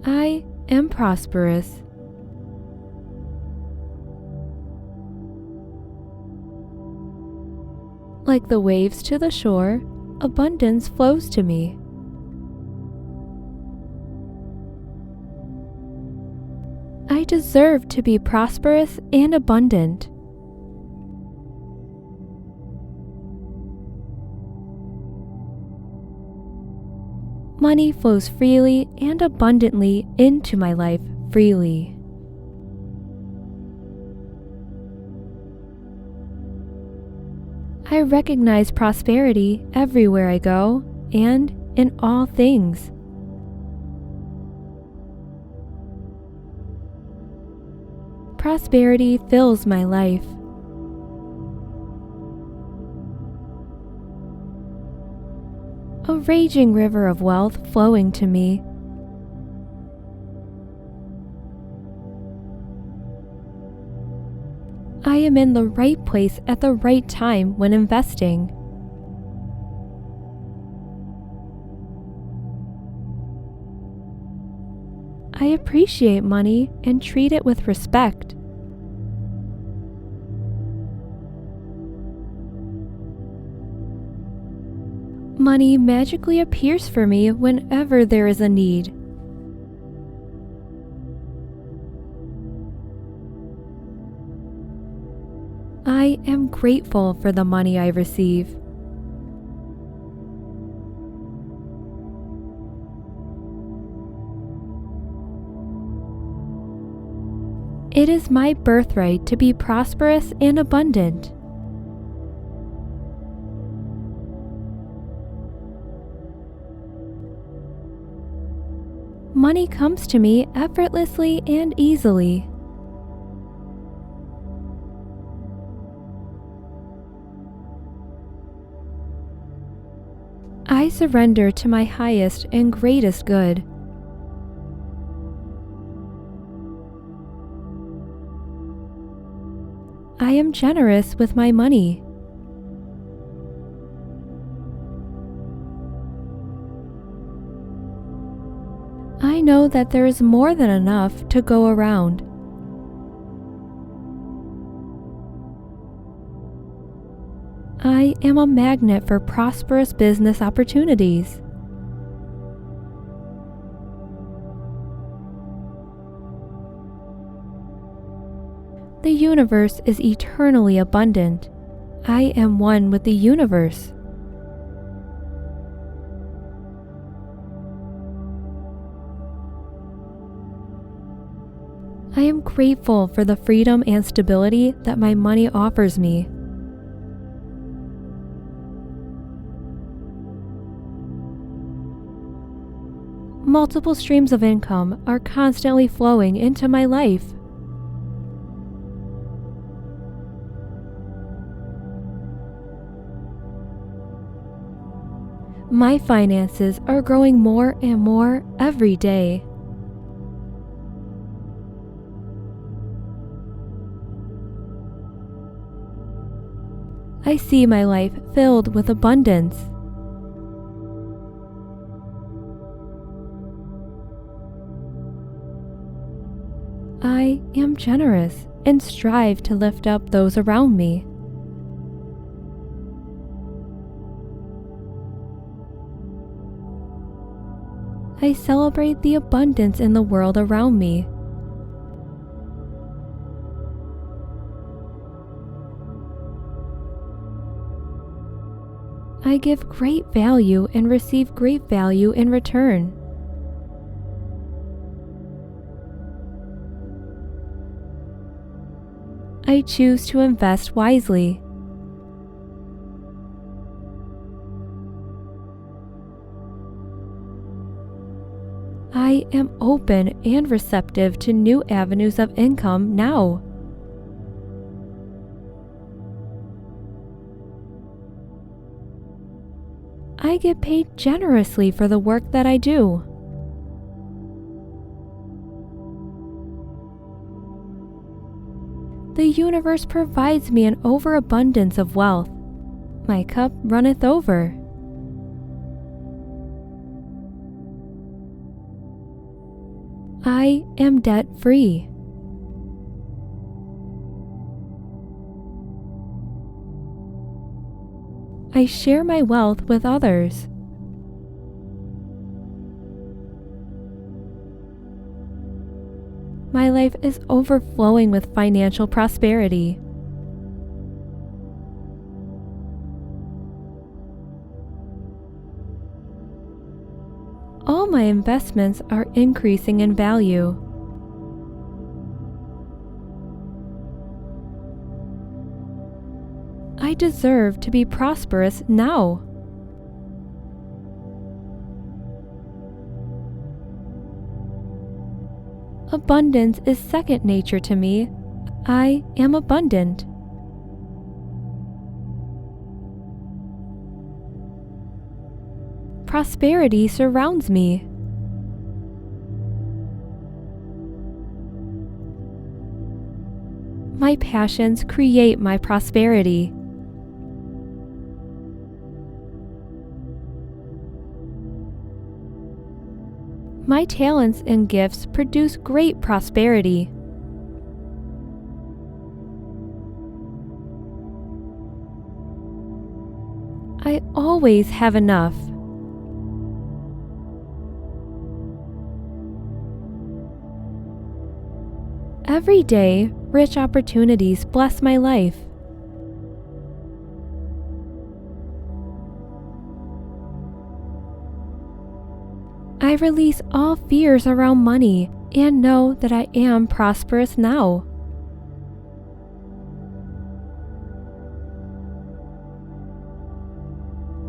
I am prosperous. Like the waves to the shore, abundance flows to me. I deserve to be prosperous and abundant. Money flows freely and abundantly into my life freely. I recognize prosperity everywhere I go and in all things. Prosperity fills my life. A raging river of wealth flowing to me. I am in the right place at the right time when investing. I appreciate money and treat it with respect. Money magically appears for me whenever there is a need. I am grateful for the money I receive. It is my birthright to be prosperous and abundant. Money comes to me effortlessly and easily. I surrender to my highest and greatest good. I am generous with my money. I know that there is more than enough to go around. I am a magnet for prosperous business opportunities. The universe is eternally abundant. I am one with the universe. I am grateful for the freedom and stability that my money offers me. Multiple streams of income are constantly flowing into my life. My finances are growing more and more every day. I see my life filled with abundance. I am generous and strive to lift up those around me. I celebrate the abundance in the world around me. I give great value and receive great value in return. I choose to invest wisely. I am open and receptive to new avenues of income now. I get paid generously for the work that I do. The universe provides me an overabundance of wealth. My cup runneth over. I am debt-free. I share my wealth with others. My life is overflowing with financial prosperity. All my investments are increasing in value. I deserve to be prosperous now. Abundance is second nature to me. I am abundant. Prosperity surrounds me. My passions create my prosperity. My talents and gifts produce great prosperity. I always have enough. Every day, rich opportunities bless my life. I release all fears around money and know that I am prosperous now.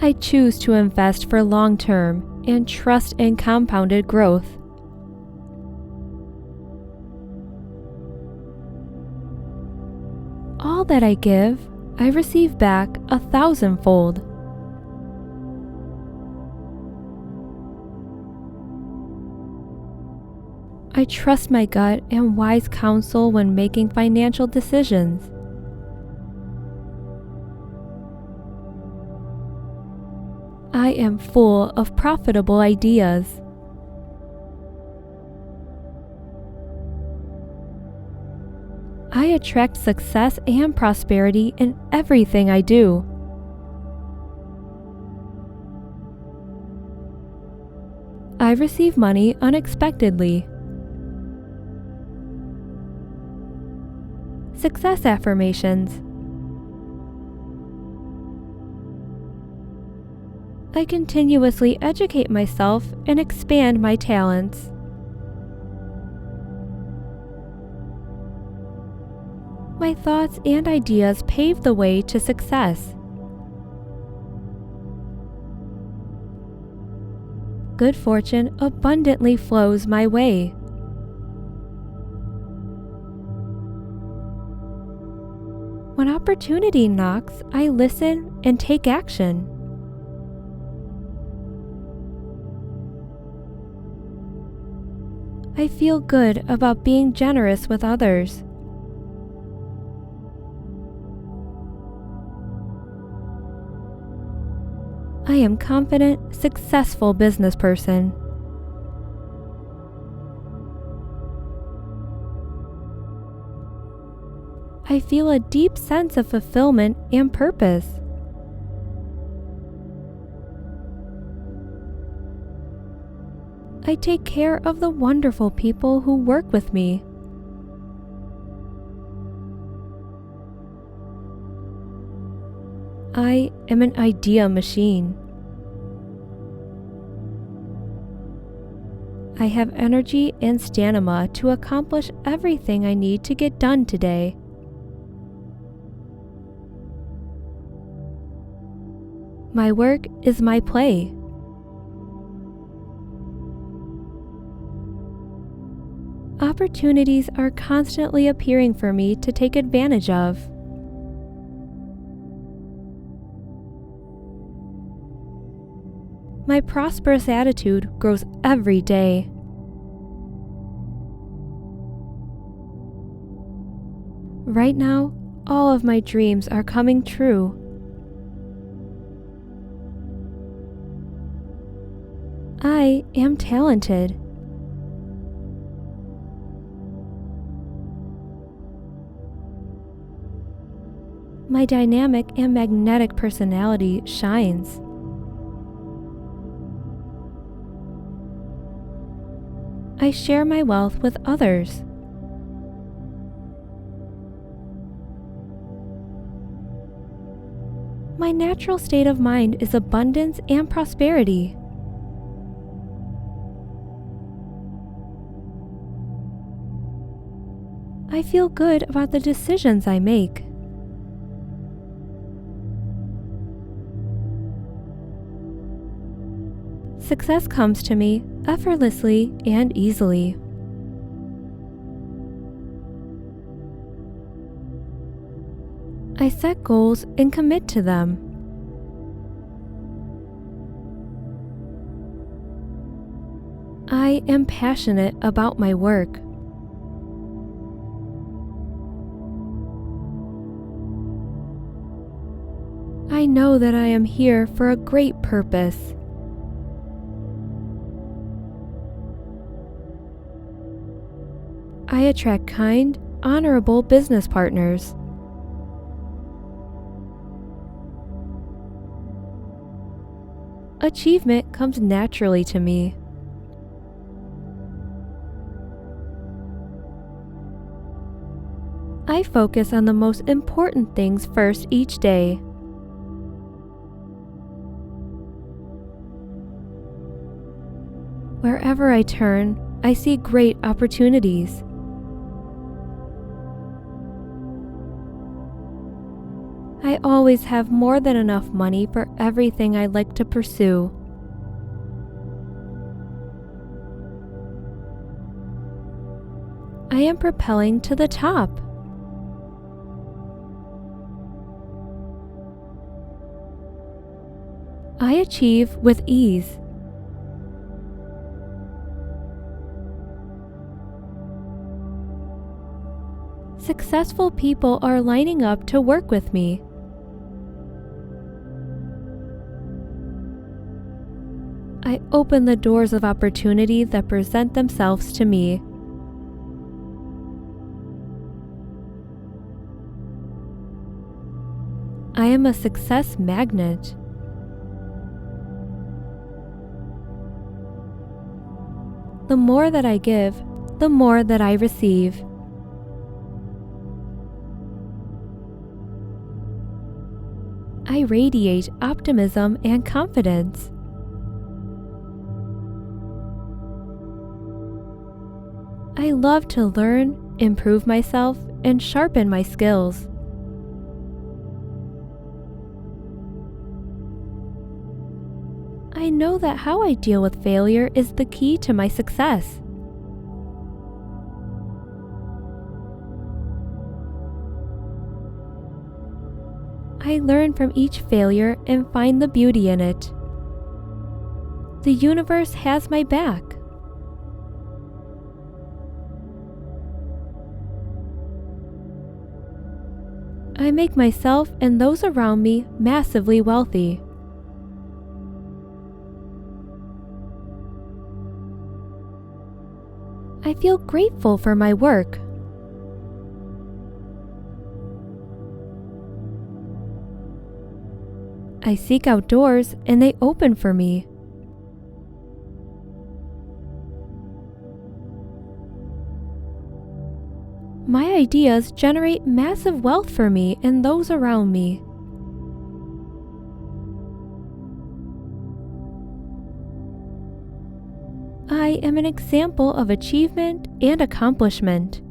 I choose to invest for long-term and trust in compounded growth. All that I give, I receive back 1,000-fold. I trust my gut and wise counsel when making financial decisions. I am full of profitable ideas. I attract success and prosperity in everything I do. I receive money unexpectedly. Success affirmations. I continuously educate myself and expand my talents. My thoughts and ideas pave the way to success. Good fortune abundantly flows my way. When opportunity knocks, I listen and take action. I feel good about being generous with others. I am confident, successful business person. I feel a deep sense of fulfillment and purpose. I take care of the wonderful people who work with me. I am an idea machine. I have energy and stamina to accomplish everything I need to get done today. My work is my play. Opportunities are constantly appearing for me to take advantage of. My prosperous attitude grows every day. Right now, all of my dreams are coming true. I am talented. My dynamic and magnetic personality shines. I share my wealth with others. My natural state of mind is abundance and prosperity. I feel good about the decisions I make. Success comes to me effortlessly and easily. I set goals and commit to them. I am passionate about my work. I know that I am here for a great purpose. I attract kind, honorable business partners. Achievement comes naturally to me. I focus on the most important things first each day. Wherever I turn, I see great opportunities. I always have more than enough money for everything I like to pursue. I am propelling to the top. I achieve with ease. Successful people are lining up to work with me. I open the doors of opportunity that present themselves to me. I am a success magnet. The more that I give, the more that I receive. I radiate optimism and confidence. I love to learn, improve myself, and sharpen my skills. I know that how I deal with failure is the key to my success. I learn from each failure and find the beauty in it. The universe has my back. I make myself and those around me massively wealthy. I feel grateful for my work. I seek out doors and they open for me. My ideas generate massive wealth for me and those around me. I am an example of achievement and accomplishment.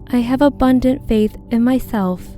I have abundant faith in myself.